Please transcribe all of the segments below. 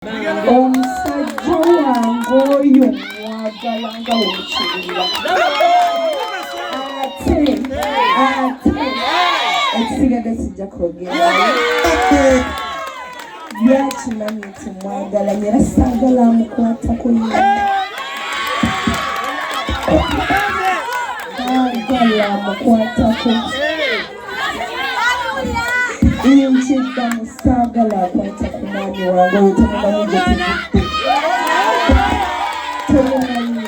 Omusajja wange oyo mwagala nga bw'omukiwulira. Ate ekisigadde sijja kwogera. Yakimanyi nti mwagala era saagala amukwatako yena. Saagala amukwatako. Inchidda mu saagala akwata ku mwami wange oyo temumanyi gye tuvudde.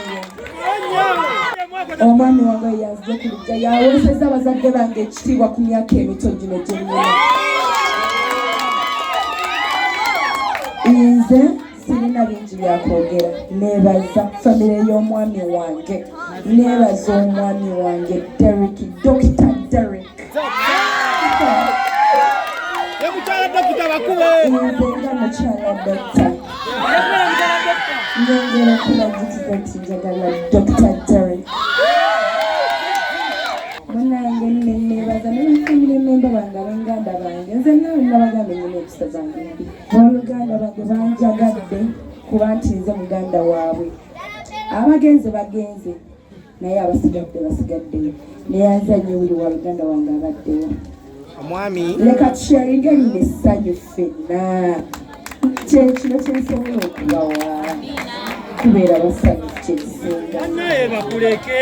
Omwami wange oyo yazze ku lujja yaweesezza abazadde bange ekitiibwa ku myaka emito gino gye nnina. Nze sirina bingi byakwogera. Neebaza famire y'omwami wange, neebaza omwami wange Derek, Dr. Derek. Nze nga mukyala Dokita nyongera okulagiriza nti njagala Dr. Derek. Munange neebaza n'abafamire memba bange ab'enganda bange. Nze nawe nabagamba nyina empisa zange mbi. Booluganda bange banjagadde kuba nti nze muganda waabwe. Abagenze bagenze naye abasigadde basigaddeyo. Neyanzanye buli wa luganda wange abaddeyo. Omwami leka tusharinge nina essanyu ffenna. Kino kyensobola okubawa kubeera basanyufu kyekisinga. naye bakuleke.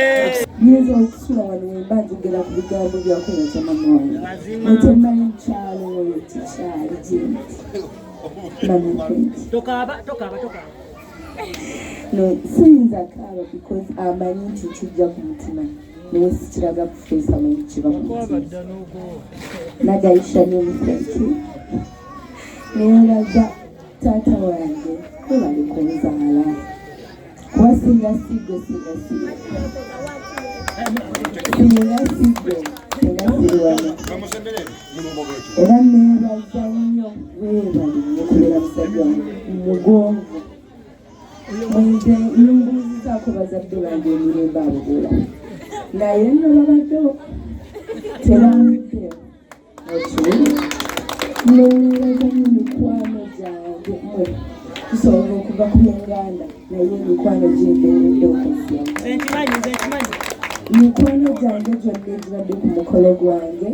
Nyinza okusula wano wemba njogera ku bigambo byakwebaza mama wange. Netemanyi mukyalo oyo tikyali gyenti. Management. Tokaaba. No, siyinza kaaba because amanyi nti kijja ku mutima. Niwe sikiraga kufeesa mu kiba ku mutima. Nagayisha n'omusajja. Neeraga taata wange we bali kunzaala. Kuba singa sigwe. Singa sigwe era siri wano. Era neeraza nnyo weebali nekubeera musajja mugonvu. Nze mbuuzizaako bazadde bange emirembe abogola. Naye nno babaddewo tebamuddeyo. Neeraza nnyo mikwano gyange mwe tusobola okuva ku byenganda naye emikwano gyembeeredde okuzyamu. Mikwano gyange gyonna egibadde ku mukolo gwange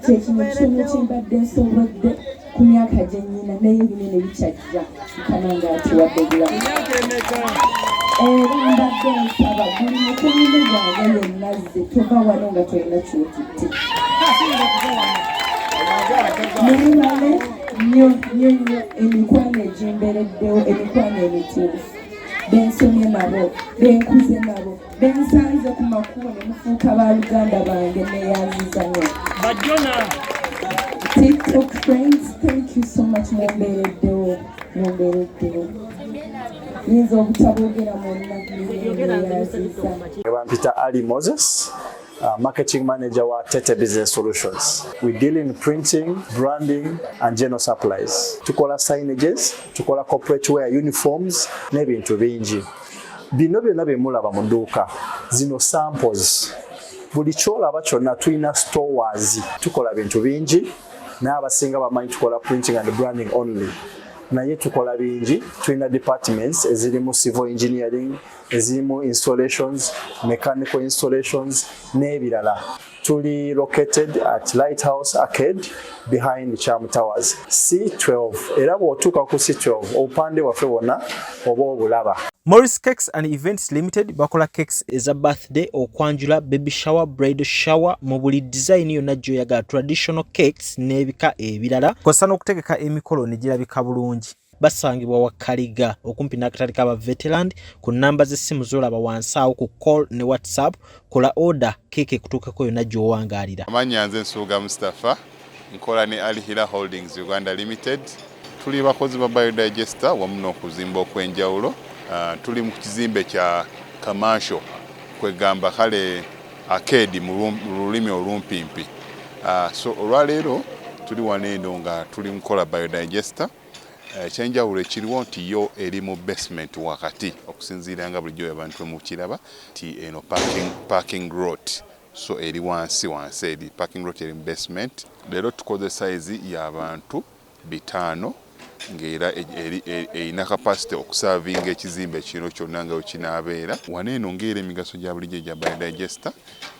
kyekino kimu kimbadde nsobodde ku myaka gye nnyina naye binene bikyajja mukama ng'atuwadde bulamu. Era mbadde nsaba buli mukwano gwange yenna zze tova wano nga tolina kyotitte. Neebale nnyo emikwano egimbeereddewo, emikwano emituufu. Bensomye nabo, benkuze nabo, bensanze ku makubo ne mufuuka ba luganda bange neeyanziza nnyo. TikTok friends, thank you so much. Mwembeereddewo. Yinza obutaboogera mwonna neeyanziza. Peter Ali Moses, marketing manager wa Tete Business Solutions. We deal in printing, branding and general supplies. Tukola signages, tukola corporate wear, uniforms n'ebintu bingi. Bino byonna bye mulaba mu dduuka. Zino samples. Buli kyolaba kyonna tulina stores. Tukola bintu bingi. N'abasinga bamanyi tukola printing and branding only. Naye tukola bingi, tulina departments ezirimu civil engineering, ezirimu installations, mechanical installations n'ebirala. Tuli located at Lighthouse Arcade behind Charm Towers, C12. Era bw'otuuka ku C12 obupande waffe wonna oba obulaba. Morris Cakes and Events Limited bakola cakes eza birthday, okwanjula, baby shower, bridal shower mu buli design yonna gy'oyagala, traditional cakes n'ebika ebirala. Kosa n'okutegeka emikolo ne girabika bulungi. Basangibwa wa Kaliga okumpi n'akatale k'aba veteran ku namba z'essimu z'olaba wansi awo ku call ne WhatsApp. Kola order keeke kutuukako yonna gy'owangaalira. Amannya nze Nsuuga Mustafa, nkola ne Alihira Holdings Uganda Limited. Tuli bakozi ba biodigester wamu n'okuzimba okw'enjawulo. Tuli mu kizimbe kya commercial kwegamba kale arcade mu lulimi olumpimpi. So olwaleero tuli waneeno nga tuli mukola biodigester. Ekyenjawulo ekiriwo nti yo eri mu basement wakati okusinziira nga bulijjo abantu mu kiraba ti eno parking lot. So eri wansi eri parking lot eri mu basement. Leero tukoze size y'abantu 5 ng'era erina capacity okusavinga ekizimbe kino kyonna nga wekinaabeera. Wano eno ng'era emigaso gya bulijjo gya biodigester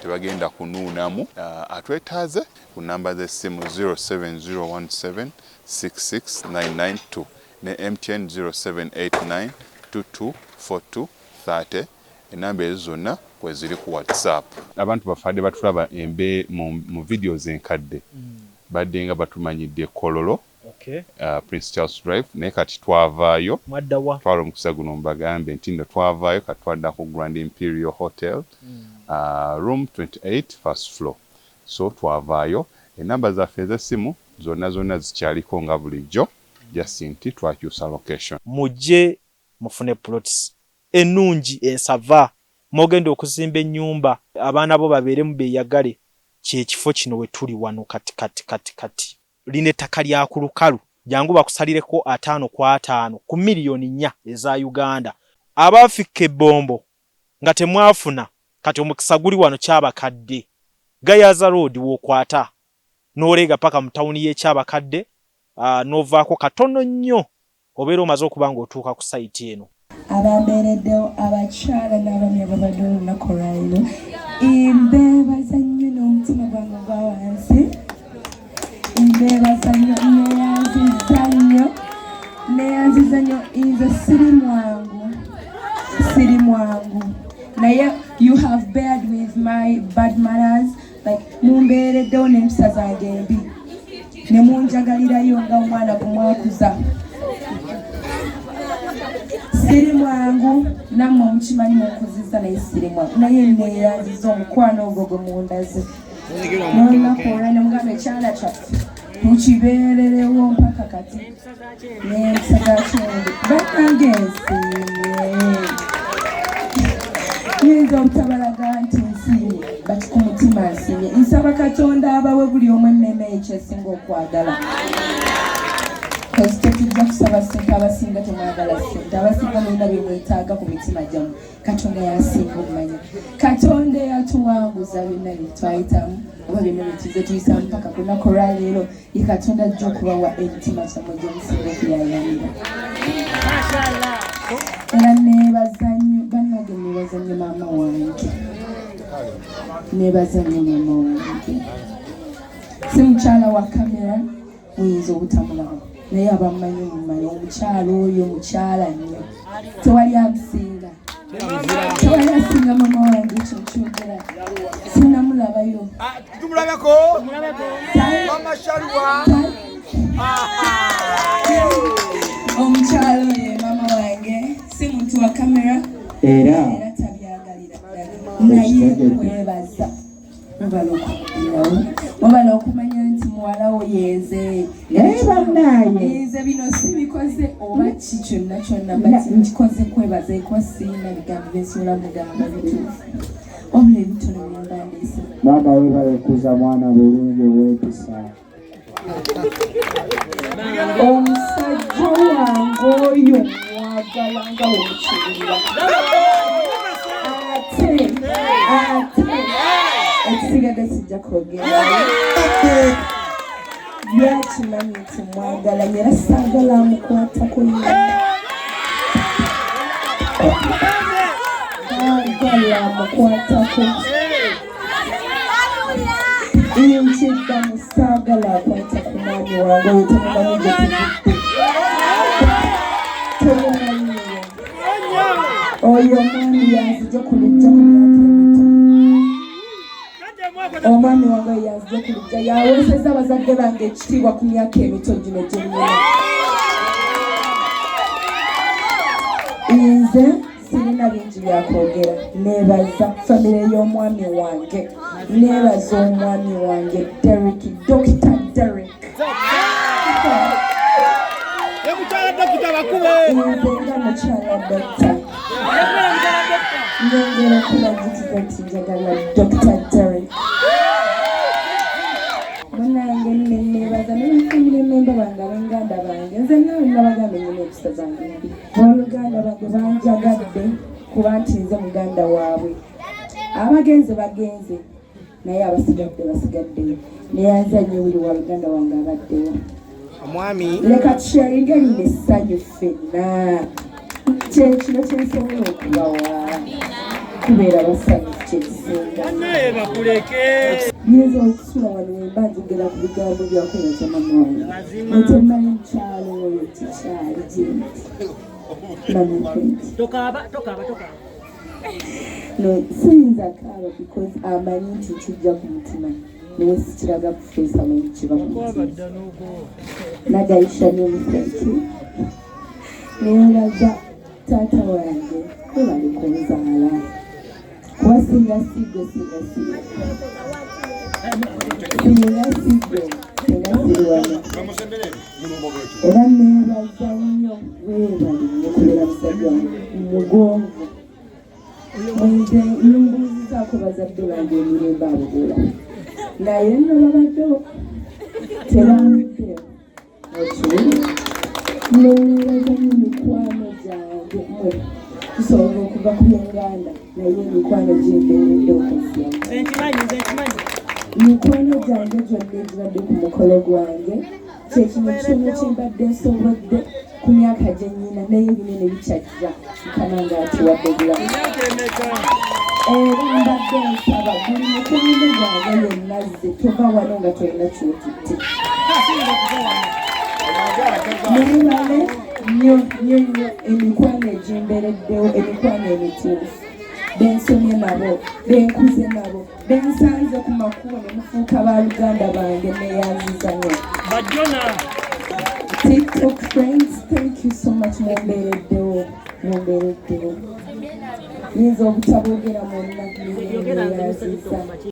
tebagenda kunuunamu. Atwetaaze ku namba z'essimu 07017669992 ne MTN 0789224230. Enamba ezo zonna kwe ziri ku WhatsApp. Abantu bafadde batulaba mu videos enkadde badde nga batumanyidde Kololo, Prince Charles Drive, naye kati twavaayo twala omukisa guno mubagambe nti nno twavaayo kati twadda ku Grand Imperial Hotel, room 28 first floor. So twavaayo. Enamba zaffe ez'essimu zonna zikyaliko nga bulijjo, just nti twakyusa location. Mujje mufune plots ennungi ensava mogenda okuzimba ennyumba abaana bo babeere mu beeyagale. Kyekifo kino we tuli wano kati line ettaka lya ku lukalu jangu bakusalireko 5 kwa 5 ku miliyoni 4 eza Uganda. Abafika ebbombo nga temwafuna kati omukisa guli wano kyabakadde Gayaza Road wokwata n'olega paka mu tawuni y'ekyabakadde novaako katono nnyo obeera omaze okuba ng'otuuka ku site eno. Abambeereddewo abakyala n'abaami ababadde olunaku lwaliro imbeebaza nnyo n'omutima gwange gwa wansi. Imbeebaza nnyo neyanziza nnyo nze siri mwangu naye you have bared with my bad manners, like mumbeereddewo n'empisa zange embi ne munjagalirayo nga omwana bumwakuza. Siri mwangu nammwe omukimanyi munkuzizza naye siri mwangu naye neeyanziza omukwano ogwo gwe mundaze n'olunaku olwo ne mugamba ekyala kyaffe mukibeererewo mpaka kati n'empisa za kyende bannange ensiimye yinza obutabalaga nti nsiimye bati ku mutima nsiimye. Nsaba Katonda abawe buli omu enneme ekyesinga okwagala. Tetujja kusaba ssente abasinga temwagala ssente, abasinga mulina bye mwetaaga ku mitima gyammwe. Katonda yasinga omumanya. Katonda eyatuwanguza byonna bye twayitamu oba byonna bye tuzze tuyisa mpaka ku lunaku olwaleero ye Katonda ajja okubawa emitima gyammwe gye musinga okuyayanira. Era neebaza nnyo bannange, neebaza nnyo maama wange, neebaza nnyo maama wange. Si mukyala wa kamera muyinza obutamulaba naye abamanyi mumanyi omukyala oyo mukyala nnyo, tewali amusinga, tewali asinga mama wange. Ekyo nkyogera sinnamulabayo. Tumulabeko mama Shalwa omukyala oyo mama wange si muntu wa kamera era tabyagalira naye mwebaza mubala okumanya nti muwalawo yenze yenze bino sibikoze oba ki kyonna kyonna bati nkikoze kwebaza ekosiina bigambo byensobola mugamba bituufu obula ebitono byembandiisa. Maama webalekuza mwana bulungi ow'empisa. Omusajja wange oyo mwagala nga womukiwulira ate ekisigadde kijja kwogera byakimanyi nti mwagala era saagala amukwatako saagala amukwatako nkiddamu saagala akwata ku mwami wange oyo temumanyi gye tuvudde temumanyiyo oyo omwami yanzije ku lujja ku myaka emito. Omwami wange oyo yanzije ku lujja yaweeseza abazadde bange ekitiibwa ku myaka emito gino gye nnina. Nze sirina bingi byakwogera, neebaza famire y'omwami wange, neebaza omwami wange Derek, Dr. Derek. Nze nga mukyala Dr. Nyongera okulagitiza nti njagala Dr. Derek. Munange neebaza n'ebifamire memba bange ab'enganda bange, nze nawe nabagamba nyina empisa zange mbi. Booluganda bange banjagadde kuba nti nze muganda waabwe. Abagenze bagenze naye abasigadde basigaddeyo. Neyanza nnyo buli wa luganda wange abaddewo. omwami leka tusharinge lino essanyu ffenna kyekino kyensobola okubawa kubeera basanyufu kyekisinga naye bakuleke nyinza okusula wano wemba njogera ku bigambo byakwebaza mama wange netemanyi mukyalo oyo kikyali gyenti tokaba no siyinza kaaba because amanyi nti kijja ku mutima niwe sikiraga kufeesa mu kiba nagayisha n'omukweki neeraga taata wange webali kunzaala kuba singa sigwe singa siri wano era neebaza nnyo weebali nekubeera musajja mugonvu nze mbuuzizaako bazadde bange emirembe abogola naye nno babaddewo tebamuddewo ekyo neebaza nnyo mikwano gyange mwe tusobola okuva ku byenganda naye emikwano gyembeeredde okusyamu mikwano gyange gyonna egibadde ku mukolo gwange kyekino kitono kyembadde nsobodde ku myaka gye nnyina naye ebinene bikyajja mukama ng'atuwadde bulamu era mbadde nsaba buli mukwano gwange yenna zze tova wano nga tolina kyotutte neebale nnyo emikwano egimbereddewo emikwano emituufu bensomye nabo benkuze nabo bensanze ku makubo ne mufuuka baluganda bange neyanziza nnyo TikTok friends, thank you so much mumbereddewo yinza obutaboogera mwonna neyanziza